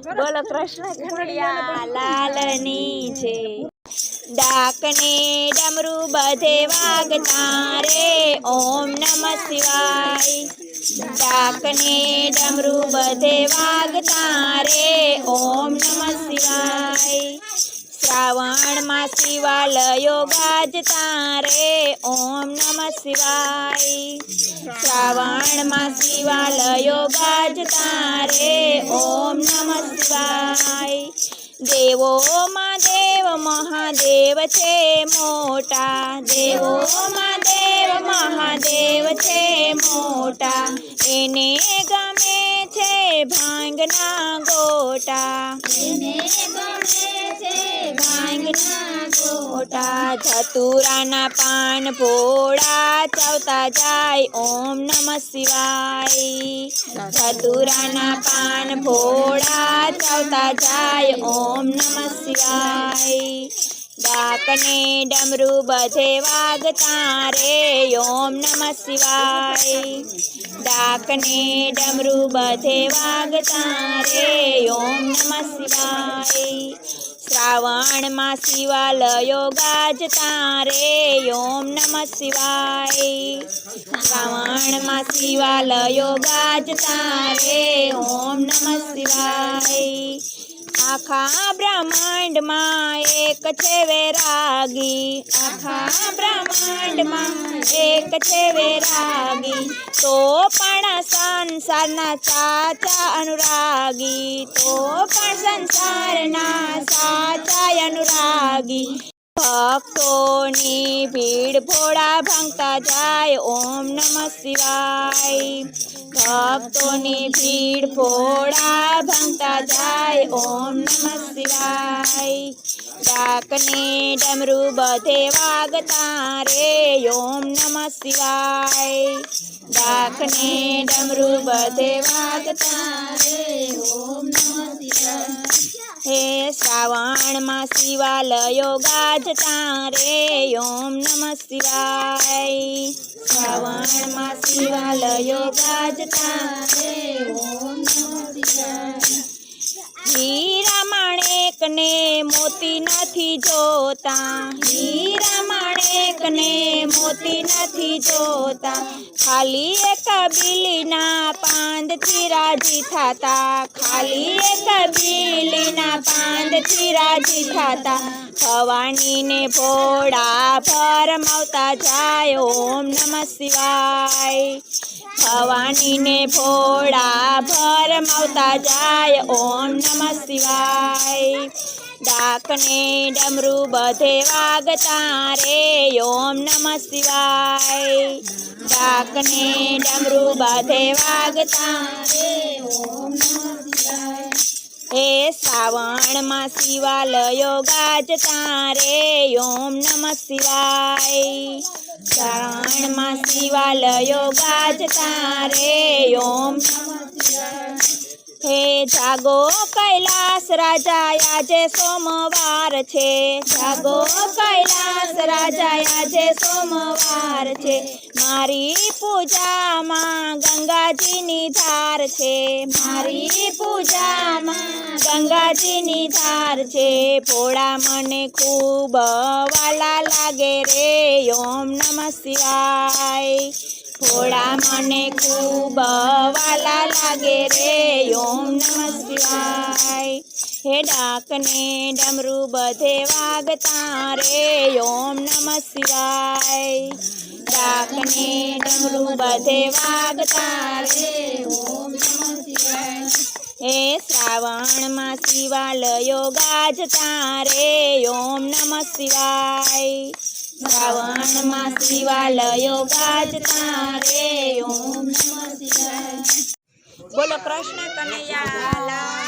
बोलो कृष्ण कन्हैया लालनी छे। डाकने डमरू बधे वागता रे ओम नमः शिवाय। डाकने डमरू बधे वागता रे ओम नमः शिवाय। श्रावण मां शिवालयो गाजता रे ओम नमः शिवाय। श्रावण मां शिवालयो गाजता रे ओम नमः शिवाय। देवो मां देव महादेव छे मोटा। देवो मां देव महादेव छे मोटा। एने गमे छे भांगना गोटा। एने गमे छे भांगना गोटा। धतूराना पान फोड़ा चावता जाय ओम नमः शिवाय। धतूराना पान फोड़ा चावता जाय ओम नमः शिवाय। डाकने डमरू बधे वागता रे ओम नमः शिवाय। डाकने डमरू बधे वागता रे ओम नमः शिवाय। श्रावण मां शिवालयो गाजता रे ओम नमः शिवाय। श्रावण मां शिवालयो गाजता रे ओम नमः शिवाय। आखा ब्रह्मांड मां एक छे वैरागी। आखा ब्रह्मांड मां एक छे वैरागी। तो पण संसारना साचा अनुरागी। तो पण संसारना साचा अनुरागी। भक्तोनी भीड़ फोड़ा भांगता जाय ओम नमः शिवाय। भक्तोनी भीड़ फोड़ा भांगता जाय ओम नमः शिवाय। डाकने डमरू बधे वागता रे ओम नमः शिवाय। डाकने डमरू बधे वागता रे ओम नमः शिवाय। हे श्रावण मां शिवालयो गाजता रे ओम नमः शिवाय। श्रावण मां शिवालयो गाजता रे ओम नमः शिवाय। हीरा माणेक ने मोती नथी जोता। हीरा माणेक ने मोती नथी जोता। खाली एक बीलीना पांद थी राजी थाता। खाली एक बीलीना पांद थी राजी थाता। भवानी ने भोड़ा भरमावता जाय ओम नमः शिवाय। भवानी ने भोड़ा भरमावता जाय ओम नमः शिवाय। डाकने डमरू बधे वागता रे ओम नमः शिवाय। डाकने डमरू बधे वागता रे ओम नमः शिवाय। हे श्रावण मां शिवालयो गाजता रे ओम नमः शिवाय। श्रावण मां शिवालयो गाजता रे ओम नमः शिवाय। हे जागो कैलास राजा आजे सोमवार छे। जागो कैलास राजा आजे सोमवार छे। मारी पूजा मां गंगाजी नी धार छे। मारी पूजा मां गंगाजी नी धार छे। भोळा मने खूब वाला लागे रे ओम नमः शिवाय। भोळा मने खूब वाला लागे रे ओम नमः शिवाय। हे डाकने डमरू बधे वागता रे ओम नमः शिवाय। डाकने डमरू बधे वागता रे ओम नमः शिवाय। हे श्रावण मां शिवालयो गाजता रे ओम नमः शिवाय। श्रावण मां शिवालयो गाजता रे ओम नमः शिवाय। बोलो कृष्ण कन्हैया लाल।